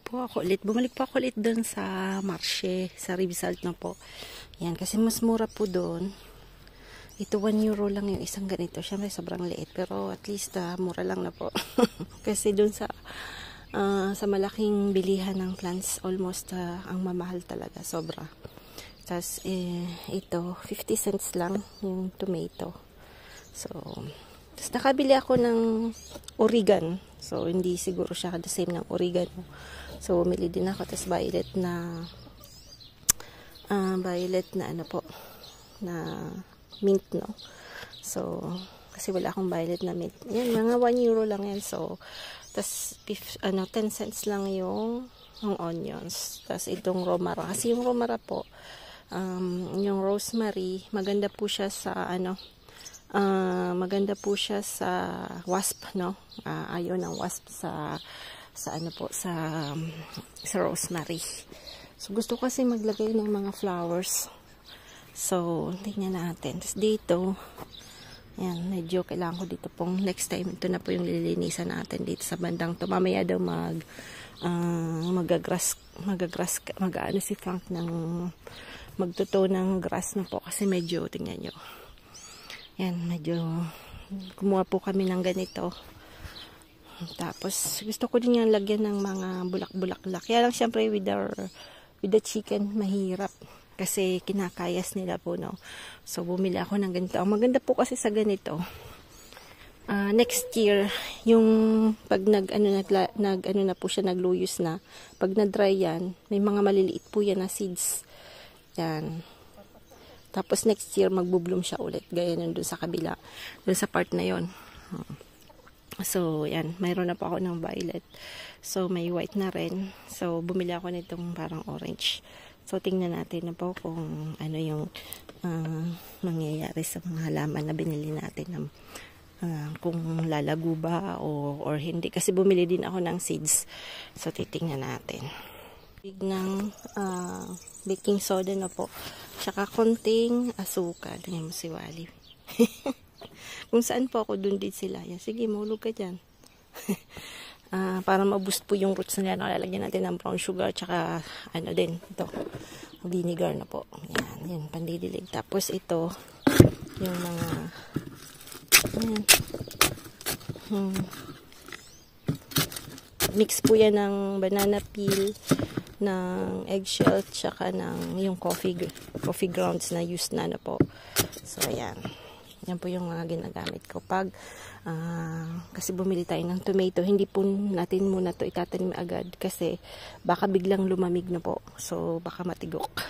po ako ulit. Bumalik po ako ulit doon sa Marche, sa Rizal na po. Yan, kasi mas mura po doon. Ito 1 euro lang yung isang ganito. Siyempre sobrang liit, pero at least mura lang na po. Kasi doon sa malaking bilihan ng plants, almost ang mamahal talaga, sobra. Tapos ito 50 cents lang yung tomato. So tapos nakabili ako ng Oregon. So, hindi siguro siya the same ng oregano. So, umili din ako. Tapos, violet na ano po, na mint, no? So, kasi wala akong violet na mint. Yan, mga 1 euro lang yan. So, tapos, 10 cents lang yung onions. Tapos, itong romara. Kasi yung romara po, yung rosemary, maganda po siya sa, maganda po siya sa wasp, no? Ayaw ng wasp sa ano po, sa rosemary. So, gusto ko kasi maglagay ng mga flowers. So, tingnan natin. Tapos dito, yan, medyo kailangan ko dito pong next time. Ito na po yung lilinisan natin dito sa bandang to. Mamaya daw mag-ano si Frank ng magtuto ng grass na po. Kasi medyo, tingnan nyo. Yan, medyo kumuha po kami ng ganito. Tapos, gusto ko din yung lagyan ng mga bulak-bulak. Kaya lang, syempre, with the chicken, mahirap. Kasi kinakayas nila po, no? So, bumili ako ng ganito. Ang maganda po kasi sa ganito, next year, yung pag nag-ano na po siya, nagluyos na, pag na-dry yan, may mga maliliit po yan na seeds. Yan. Tapos next year magbo-bloom siya ulit. Gaya nun dun sa kabila. Dun sa part na yon. So, yan. Mayroon na po ako ng violet. So, may white na rin. So, bumili ako nitong parang orange. So, tingnan natin na po kung ano yung mangyayari sa mga halaman na binili natin. Kung lalago ba or hindi. Kasi bumili din ako ng seeds. So, titingnan natin. Ng baking soda na po. Tsaka konting asukal. Tingnan mo si Wally. Kung saan po ako, dun din sila. Yan, sige, mahulog ka dyan. Para ma-boost po yung roots nila. Nakalagyan natin ng brown sugar. Tsaka ano din. Ito. Vinegar na po. Yan, pandidilig. Tapos ito, yung mga yan. Mix po yan ng banana peel, ng eggshell, tsaka ng yung coffee grounds na used na po. So, ayan. Yan po yung mga ginagamit ko. Pag, kasi bumili tayo ng tomato, hindi po natin muna to itatanim agad kasi baka biglang lumamig na po. So, baka matigok.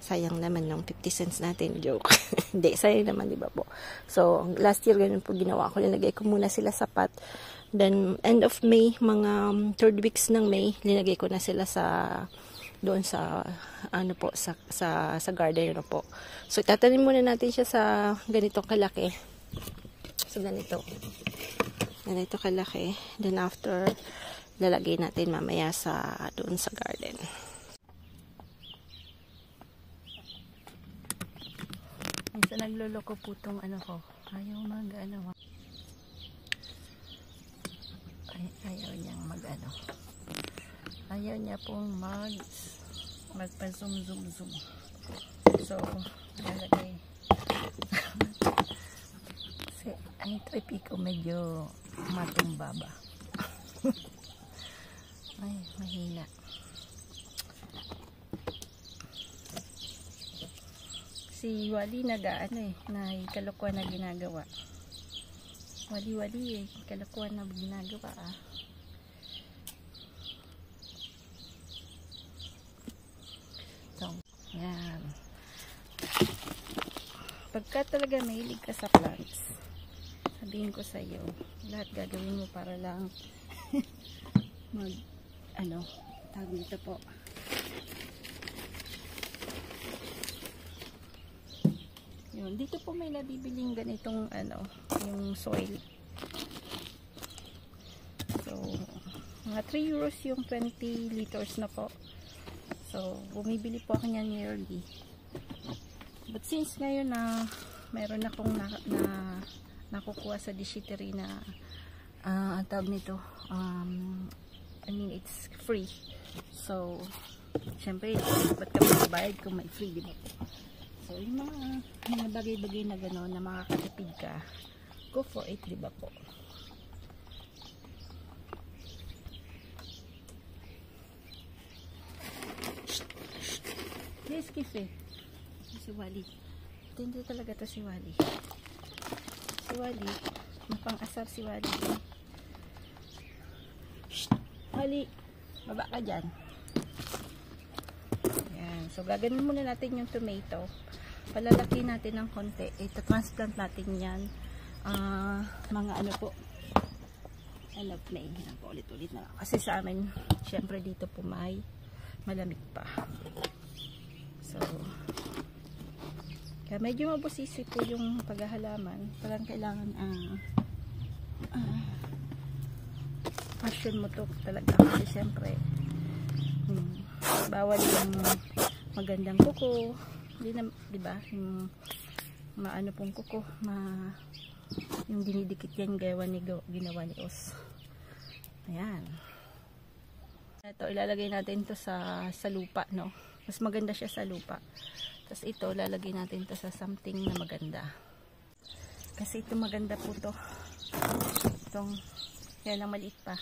Sayang naman ng 50 cents natin. Joke. Hindi, sayang naman, di ba po? So, last year, ganun po ginawa ko. Linagay ko muna sila sa pot. Then, end of May, mga 3rd weeks ng May, linagay ko na sila doon sa, ano po, sa garden na po. So, itatanim muna natin siya sa ganitong kalaki. So, ganito kalaki. Then, after, lalagay natin mamaya doon sa garden. Minsan nagloloko po itong ano ko. Ayaw ayaw niyang mag-ano. Ayaw niya pong magpa-zoom. So, nalagay. Kasi, ang trippy ko medyo matumba ba. Ay, mahina. Si Wally na kalokohan na ginagawa. Wali kalokohan na ginagawa So, yan. Pagka talaga mahilig ka sa plants, sabihin ko sa iyo, lahat gagawin mo para lang tawag nito po. Yun, dito po may nabibiling ganitong yung soil. So, mga 3 euros yung 20 liters na po. So, bumibili po ako niyan yearly. But since ngayon na meron akong nakukuha sa dishitery na ang tawag nito, I mean, it's free. So, syempre, ba't ka magbabayad kung may free, di ba po? So, yung mga bagay-bagay na gano'n na makakatipid ka, go for it, di ba po? Yes, kiss eh. Si Wally. Hindi talaga to si Wally. Si Wally, mapang-asar si Wally. Shh! Wally, baba ka dyan. Ayan. So, gaganin muna natin yung tomato. Palalaki natin ng konti. Ito, transplant natin yan. Mga ano po. Ano, play. Ulit-ulit na lang. Kasi sa amin, syempre dito po may malamig pa. So, kaya medyo mabusisi po yung paghahalaman. Parang kailangan passion mo to talaga. Kasi syempre, bawal yung magandang kuko. Hindi na, diba? Yung maano pong kuko. Yung dinidikit yan ginawa ni Os. Ayan. Ito, ilalagay natin to sa lupa, no? Mas maganda siya sa lupa. Tapos ito, lalagay natin to sa something na maganda. Kasi ito maganda po to. Itong, kaya lang maliit pa.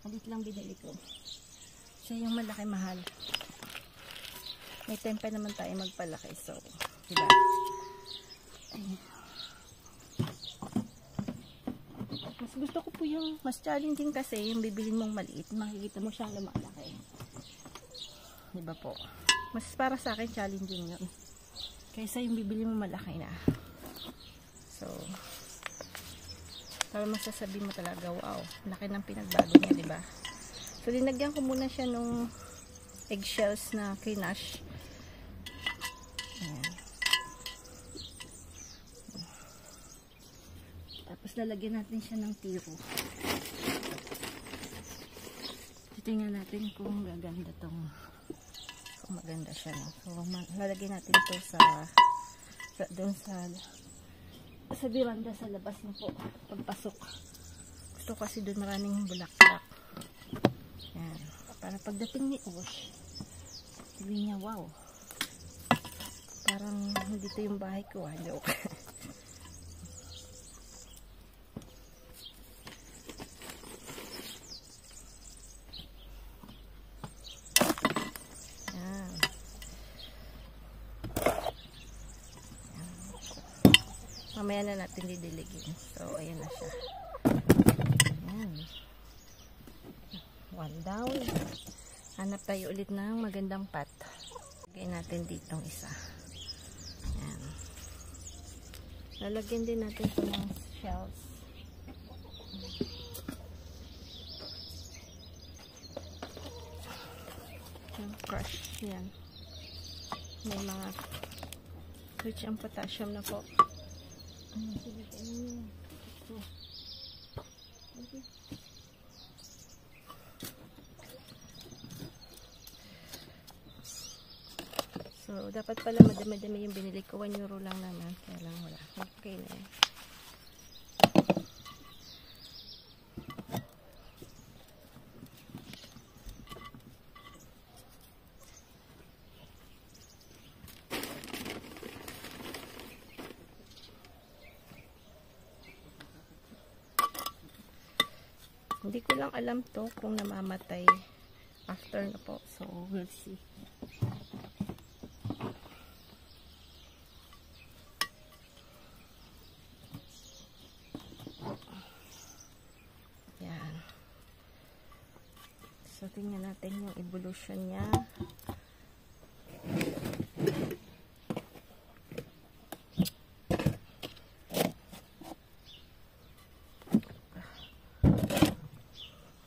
Maliit lang binili ko. Siya yung malaki mahal. May time pa naman tayo magpalaki. So, diba? Mas gusto ko po yung, mas challenging kasi yung bibilin mong maliit. Makikita mo siyang lumalaki. Diba po? Mas para sa akin challenging yun. Kaysa yung bibili mo malaki na. So, para masasabi mo talaga, wow, laki ng pinagbago niya, diba? So, linagyan ko muna siya nung eggshells na kinash. Ayan. Tapos lalagyan natin siya ng tiro. Titingnan natin kung gaganda tong maganda siya, no? So, lalagyan natin ito doon sa biranda sa labas na po pagpasok. Gusto kasi doon maraming bulaklak. Yan. Para pagdating ni Osh, sabi niya, wow, parang dito yung bahay ko, joke. Mamaya na natin didiligin. So, ayan na siya. Ayan. One down. Hanap tayo ulit ng magandang pot. Lagyan natin ditong isa. Ayan. Lalagyan din natin ito ng shells. Yung crush. Ayan. May mga rich ang potassium na po. Sige, kainin ito. Okay. So, dapat pala madami-dami yung binili ko. 1 euro lang naman. Kaya lang wala. Okay na yan. Hindi ko lang alam to kung namamatay after na po. So, we'll see. Yan. So, tingnan natin yung evolution niya.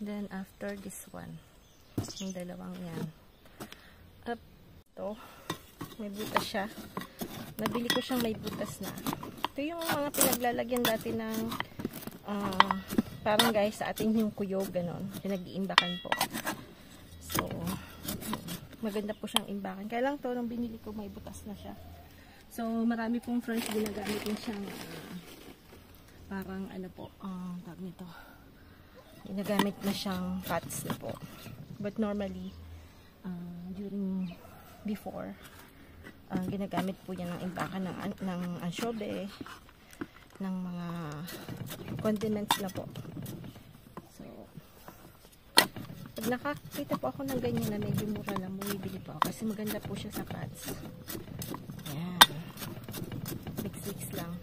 Then, after this one, yung dalawang yan. Up to, may butas siya. Nabili ko siyang may butas na. Ito yung mga pinaglalagyan dati ng parang guys sa atin yung kuyog, ganon. Pinag-iimbakan po. So, maganda po siyang imbakan. Kaya lang to, nung binili ko, may butas na siya. So, marami pong friends ginagamit yung siyang parang ano po, tawag nito. ginagamit na siyang pots na po. But normally, before, ginagamit po niya ng imbakan ng anchovy, ng mga condiments na po. So, pag nakakita po ako ng ganyan na medyo mura lang, bumibili po ako kasi maganda po siya sa pots. Ayan. Mix lang.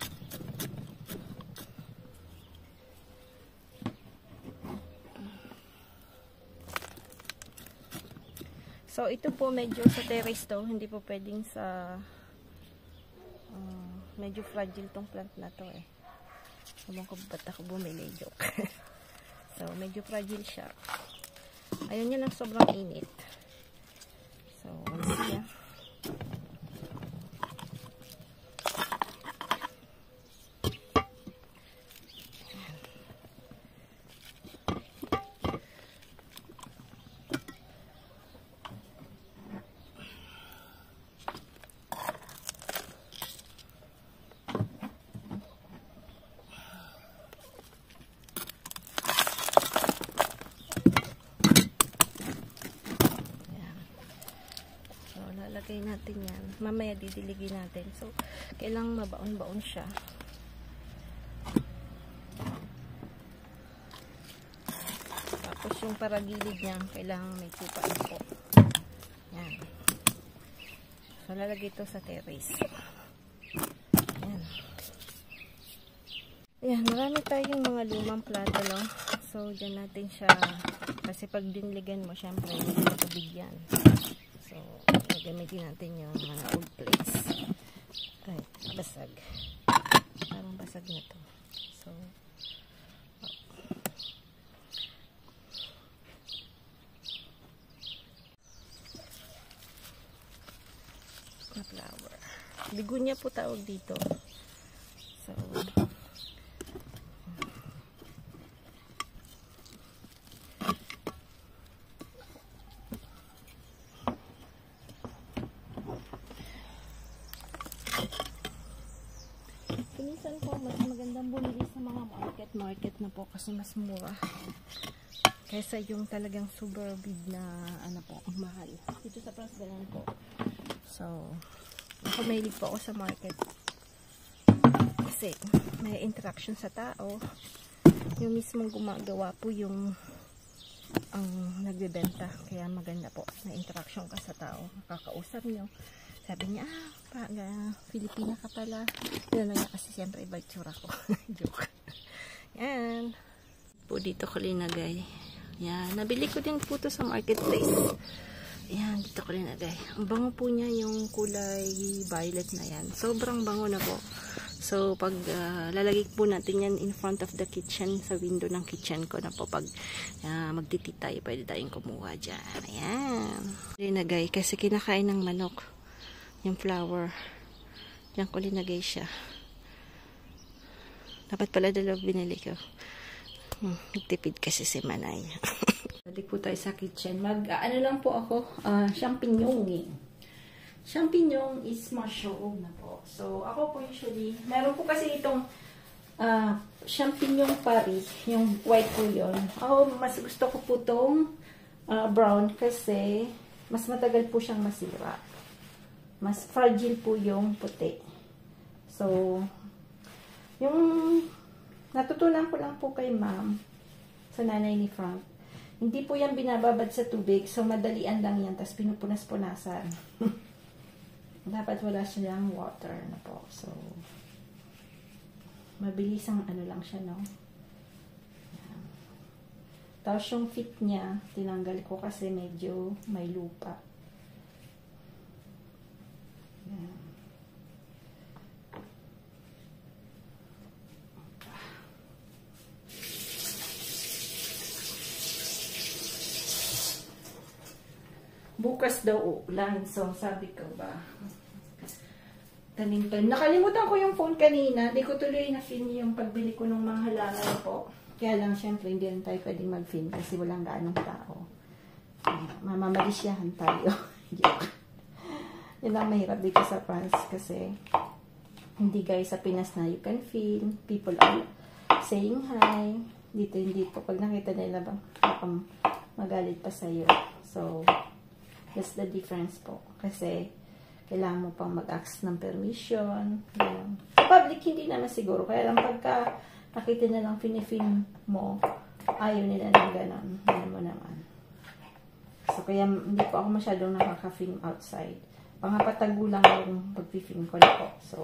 So, ito po medyo sa terrace to, hindi po pwedeng sa medyo fragile tong plant na to eh. Sabi ko, ba't ako bumili? Joke. So, medyo fragile siya. Ayaw niya ng sobrang init. So, let's see. Lalagay natin yan. Mamaya didiligin natin. So, kailangan mabaon-baon siya. Tapos yung paragilid niya, kailangan may tupain po. Yan. So, lalagay ito sa terrace. Yan. Ayan, marami tayong mga lumang plato, no? So, dyan natin siya, kasi pag diniligan mo, syempre, hindi na tubig yan. So, gamitin natin yung mga old plates. Ay, basag. Parang basag na to. So, na flower. Bigunya po tawag dito. So, minsan po, mas magandang bumili sa mga market na po kasi mas mura kaysa yung talagang super big na ano po, mahal. Dito sa Pras ganun po. So, ako mahilig po ako sa market kasi may interaction sa tao. Yung mismong gumagawa po yung ang nagbebenta. Kaya maganda po, may interaction ka sa tao. Makakausap nyo. Sabi niya, Filipina ka pala. Yun na kasi siyempre iba itsura ko. Joke. Yan. Po dito ko linagay. Yan. Nabili ko din po to sa marketplace. Yan. Dito ko linagay. Ang bango po niya yung kulay violet na yan. Sobrang bango na po. So, pag lalagay po natin yan in front of the kitchen, sa window ng kitchen ko na po, pag magtiti tayo, pwede tayong kumuha dyan. Ayan. Linagay kasi kinakain ng manok. Yung flower. Diyan ko linagay siya. Dapat pala dalawang binili ko. Nagtipid kasi si Manay. Balik po tayo sa kitchen. Ano lang po ako, champignon eh. Champignon is mushroom na po. So, ako po usually, meron po kasi itong champignon pari, yung white po yun. Ako, mas gusto ko po itong brown kasi mas matagal po siyang masira. Mas fragile po yung puti. So, yung natutunan ko lang po kay ma'am, sa nanay ni Frank, hindi po yan binababad sa tubig. So, madalian lang yan. Tapos, pinupunas-punasan. Dapat wala siyang water na po. So, mabilis ang ano lang siya, no? Yan. Tapos, yung feet niya, tinanggal ko kasi medyo may lupa. Yan. Bukas daw ulan. So, sabi ko ba, tanim-tanim. Nakalimutan ko yung phone kanina. Hindi ko tuloy na-film yung pagbili ko ng mga halaman po. Kaya lang, syempre, hindi rin tayo pwedeng mag-film kasi walang gaanong tao. Mamamalisyahan tayo. Yun ang mahirap dito sa France kasi hindi guys sa Pinas na you can film. People are saying hi. Dito hindi po. Pag nakita nila bang magalit pa sa'yo. So, that's the difference po. Kasi, kailangan mo pang mag-ask ng permission. Yan. Public, hindi naman siguro. Kaya lang pagka nakita na lang finifilm mo, ayaw nila ng ganon. Ano mo naman. So, kaya hindi po ako masyadong nakaka-film outside. Pangapatago lang yung pag-film ko na po. So,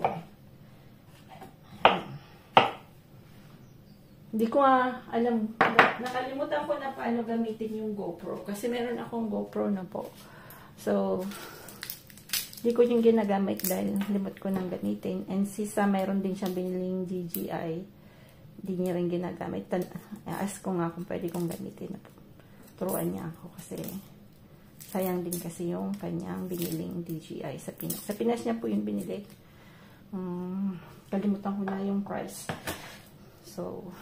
hindi ko alam, nakalimutan ko na paano gamitin yung GoPro. Kasi meron akong GoPro na po. So, hindi ko yung ginagamit dahil limot ko nang gamitin. And sisa, mayroon din siyang biniling DJI. Hindi niya rin ginagamit. Ask ko nga kung pwede kong gamitin. Turuan niya ako kasi sayang din kasi yung kanyang biniling DJI sa Pinas. Sa Pinas niya po yung binili. Kalimutan ko na yung price. So,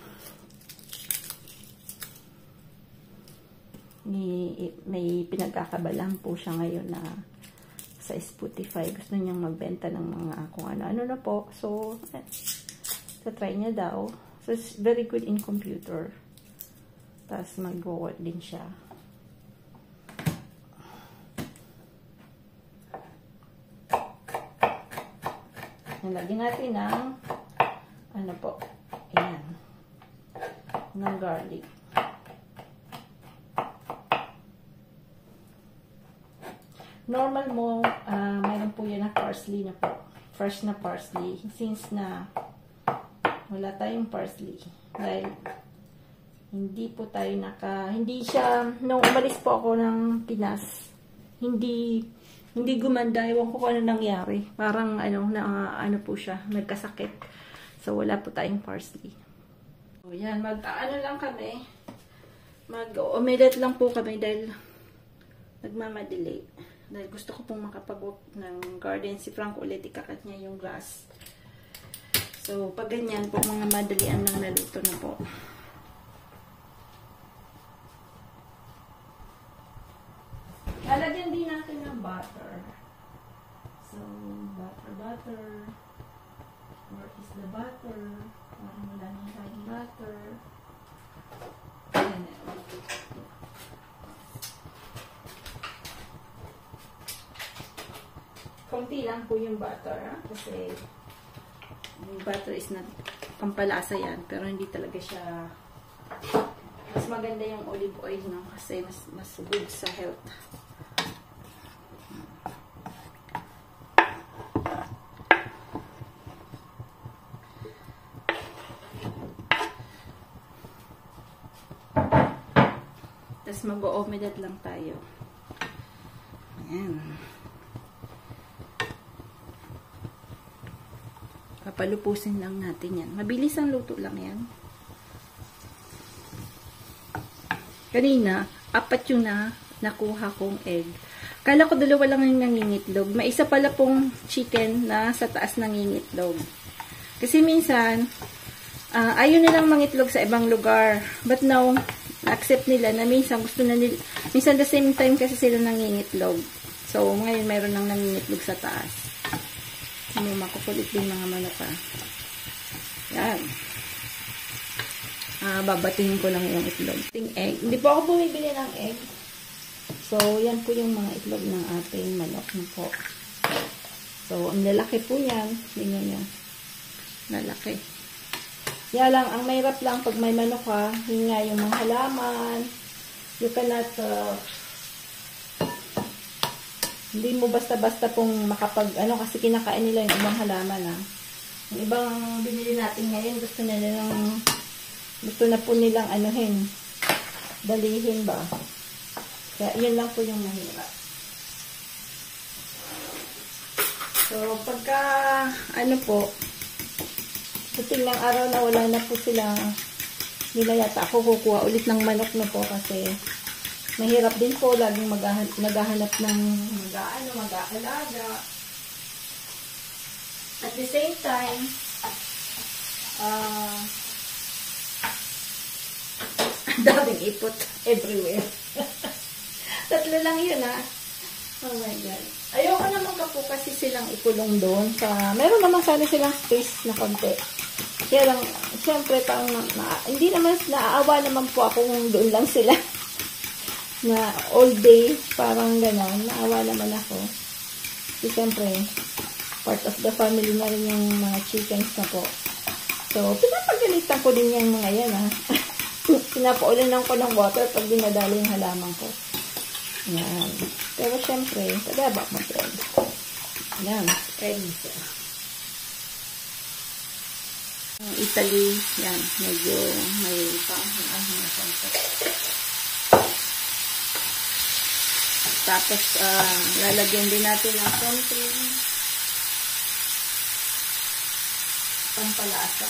may pinagkakabalan po siya ngayon na sa Spotify. Gusto niyang magbenta ng mga kung ano-ano na po. So, try niya daw. So, it's very good in computer. Tapos, mag-work din siya. Nalagyan natin ng ano po. Ayan. Ng garlic. Normal mo, mayroon po yan na parsley na po. Fresh na parsley. Since na wala tayong parsley. Dahil hindi po tayo hindi siya, nung umalis po ako ng Pinas, hindi gumanda. Ewan ko kung ano nangyari. Parang ano po siya, nagkasakit. So wala po tayong parsley. So yan, ano lang kami. Mag-omelette lang po kami dahil nagmamadali. Dahil gusto ko pong makapag-work ng garden. Si Frank ulit, ikakat niya yung grass. So, pag ganyan po, mga madalian lang naluto na po. Lalagyan din natin ng butter. So, butter. Where is the butter? Parang wala nang tayong butter. Ayan. Konti lang po yung butter, ha? Kasi yung butter is not pampalasa yan, pero hindi talaga siya, mas maganda yung olive oil, no? Kasi mas good sa health. Tapos mag-omelette lang tayo. Ayan. Papalupusin lang natin yan. Mabilis ang luto lang yan. Kanina, 4 yung nakuha kong egg. Kala ko 2 lang yung nangingitlog. May isa pala pong chicken na sa taas nangingitlog. Kasi minsan, ayaw nilang mangitlog sa ibang lugar. But now, na-accept nila na minsan gusto na nila, minsan the same time kasi sila nangingitlog. So, ngayon mayroon nang nangingitlog sa taas. May makukulit din mga manok, ha. Yan. Babatingin ko lang yung itlog. Egg. Hindi po ako bumibili ng egg. So, yan po yung mga itlog ng ating manok na po. So, ang lalaki po yan. Tingnan nyo. Lalaki. Yan lang. Ang mahirap lang pag may manok, ha. Yun nga yung mga halaman. You cannot hindi mo basta-basta pong kasi kinakain nila yung ibang halaman, ha. Yung ibang binili natin ngayon, gusto na po nilang dalihin ba. Kaya yun lang po yung mahirap. So, pagka, puting ng araw na wala na po sila, nila yata ako kukuha ulit ng manok na po kasi mahirap din po, laging maghahanap ng mag-aalaga. At the same time, daming ipot everywhere. 3 lang yun, ha. Oh my God. Ayoko naman po kasi silang ikulong doon. Meron naman sana silang space na konti. Kaya lang, siyempre, hindi naman, naaawa naman po ako kung doon lang sila. Na all day, parang gano'n. Naawa naman ako. Kasi siyempre, part of the family na rin yung mga chickens na po. So, pinapagalitan ko din yung mga yan, ha. Pinapaulanan ko ng water pag dinadali yung halaman ko. Yan. Pero siyempre, tagabak mo din. Yan, eggs. Italy, yan, medyo may pang-ahang na konti. Tapos, lalagyan din natin ng konting pampalasa.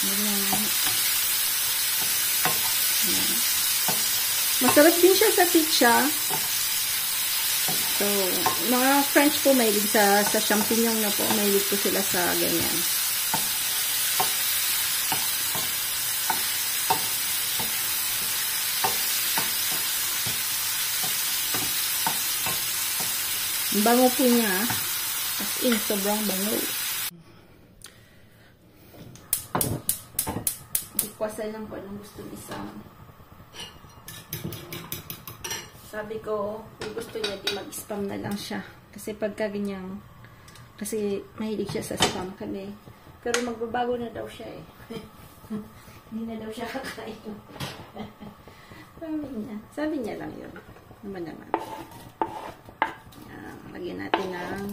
Yan. Masarap din siya sa pizza. So, mga French po, mahilig sa champignon na po. Mahilig po sila sa ganyan. Ang bango po niya. As in, sobrang bango. Ikwasal lang po anong gusto isang. Sabi ko, kung gusto niya, di mag-spam na lang siya. Kasi pagka ganyan, kasi mahilig siya sa spam kami. Pero magbabago na daw siya eh. Hindi na daw siya kakain. Sabi niya lang yun. Naman. Yan, lagyan natin ng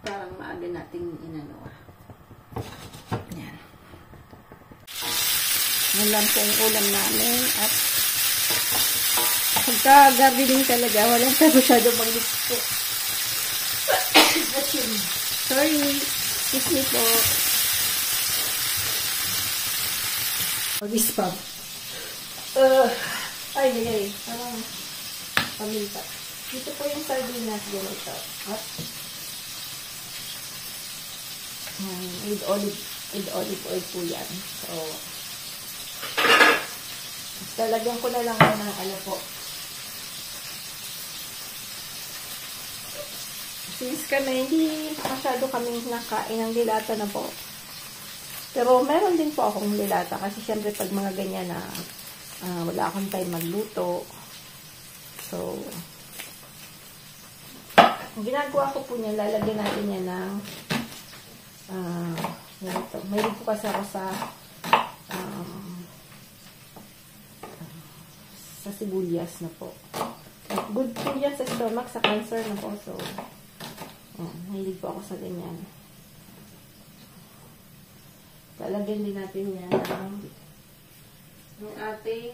parang maaga natin inano. Yan. Yan lang pong ulam namin at pagka-gardening talaga, walang masyado mag-gusto. Sorry, excuse me po. Mag-spam. Ay, parang paminta. Dito po yung sardinas ganito. At with olive oil po yan. So, talagyan ko na lang ng ano po. Since kami, hindi masyado kaming nakain ng dilata na po. Pero meron din po akong dilata kasi syempre pag mga ganyan na wala akong time magluto. So, ang ginagawa ko po niya, lalagyan natin niya ng ganito. Mayroon po kasi ako sa sibuyas na po. Good po yan sa stomach, sa cancer na po. So, mahilig po ako sa ganyan. Lalagyan din natin yan ng ating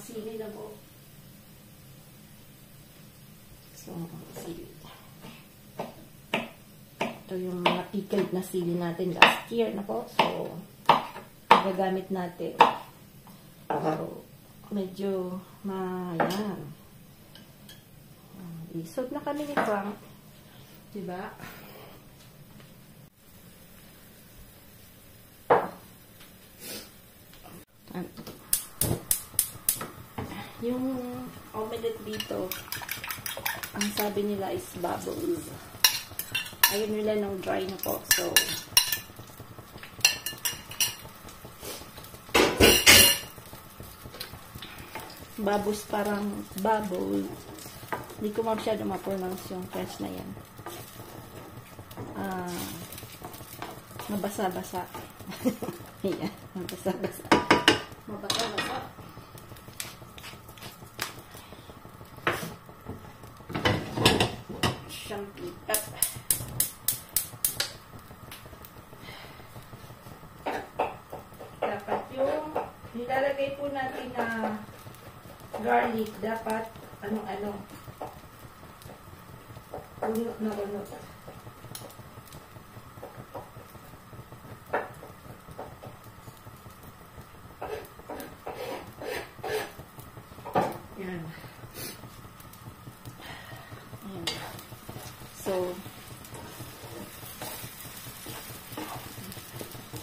sili na po. So, sili. Ito yung mga pickled na sili natin last year na po. So, gagamit natin. So, medyo yan. Isod na kami ni Frank. Diba? Yung omelette dito, ang sabi nila is bubbles. Ayaw nila ng dry na po. So, bubbles parang bubble. Hindi ko masyado ma-pronounce yung French na yan. Mabasa-basa. Yan, mabasa-basa. Mabasa-basa. Champignon. Dapat yung nilalagay po natin na garlic, dapat ano unot na unot. Yan. Yan. So,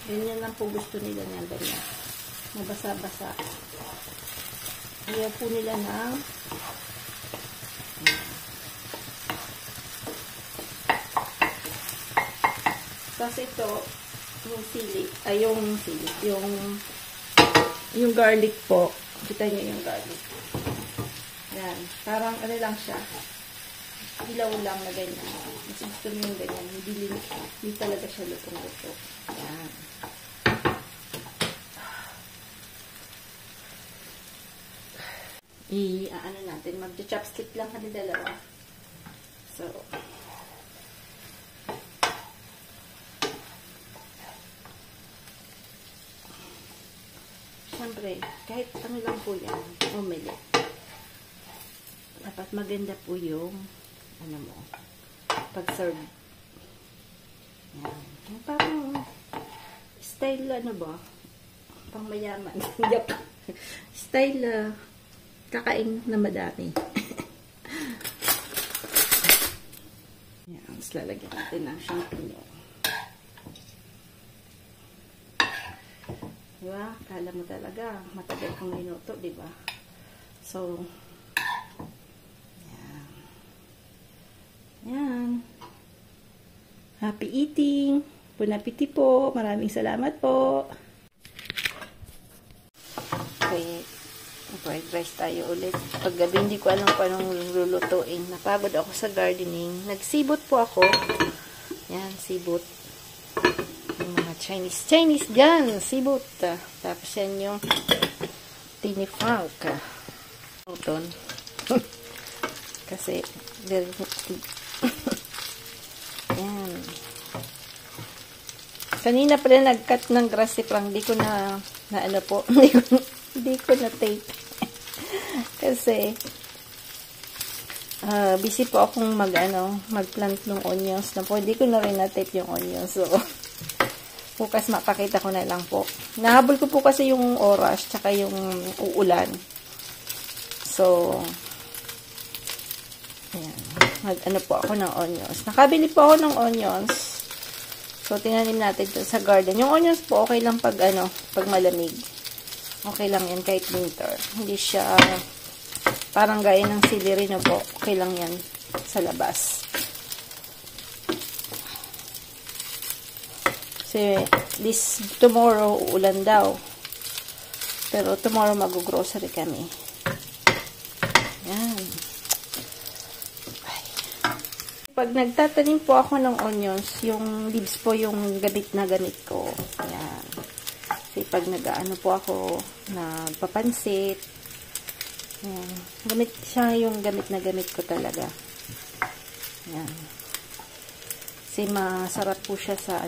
Ganyan lang po gusto nila niya, ganyan. Mabasa-basa. Ayaw po nila ng kasi ito, yung sili, ay yung sili, yung garlic po. Kita niyo yung garlic. Yan. Parang ano lang siya. Hilaw lang na ganyan. Mas gusto mo yung ganyan. Hindi talaga siya lutong-luto. Yan. Ano natin, mag-chopstick lang kami dalawa. So, siyempre, kahit ano lang po yan, omelette. Dapat maganda po yung, ano mo, pag-serve. Yan. Yung parang, style, ano ba? Pang mayaman. Style, kakain na madami. Yan, mas lalagyan natin ng champignon. Diba? Kala mo talaga, matagal kang minuto, diba? So, yan. Yan. Happy eating! Bon appetit po! Maraming salamat po! Okay. Fried rice tayo ulit. Paggabi, hindi ko alam kung anong lulutuin. Napagod ako sa gardening. Nagsibot po ako. Yan, sibot. Yung mga Chinese dyan. Sibot. Tapos yan yung tinifang. Uton. Kasi, very healthy. Yan. Kanina pala nag-cut ng grass si Frank. Di ko na ano po. Hindi ko na take. Kasi, busy po akong mag-plant ng onions na po. Hindi ko na rin na-tape yung onions. So, bukas mapakita ko na lang po. Nahabol ko po kasi yung oras, tsaka yung uulan. So, ayan. Mag-ano po ako ng onions. Nakabili po ako ng onions. So, tinanim natin ito sa garden. Yung onions po, okay lang pag malamig. Okay lang yan kahit winter. Hindi siya parang gaya ng celery na po. Okay lang yan sa labas. Kasi tomorrow uulan daw. Pero tomorrow mag-grocery kami. Yan. Pag nagtatanim po ako ng onions, yung leaves po yung gamit na gamit ko. Yan. Kasi pag nag-ano po ako na papansit, yan. Gamit siya yung gamit na gamit ko talaga. Yan. Kasi masarap po siya sa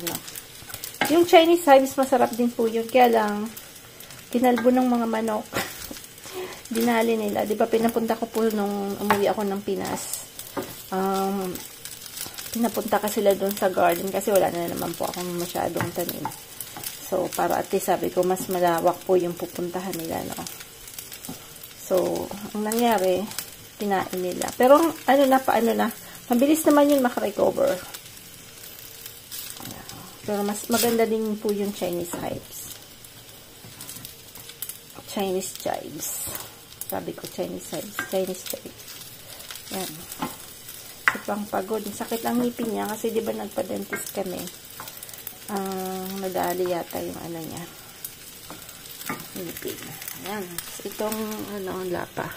yung Chinese hives, masarap din po yun. Kaya lang, kinalbo ng mga manok. Dinali nila. Di ba pinapunta ko po nung umuwi ako ng Pinas. Pinapunta ka sila doon sa garden kasi wala na naman po akong masyadong tanim. So, para at least sabi ko, mas malawak po yung pupuntahan nila, no? So, ang nangyari, kinain nila. Pero, paano na, mabilis naman yun makarecover. Pero, mas maganda din po yung Chinese hives. Chinese chives. Sabi ko, Chinese hives. Chinese chives. Yan. Si Pang pagod. Sakit ang ngipin niya kasi di ba nagpa-dentist kami. Nadali yata yung niya. Ngipin. Ayan. Itong, lapa.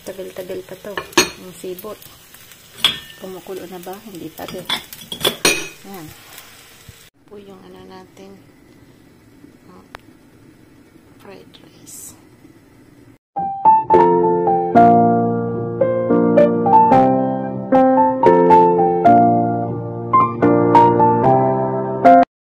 Tagal-tagal pa to. Yung sibot. Kumukulo na ba? Hindi pa din. Ayan. Po yung natin. Fried rice.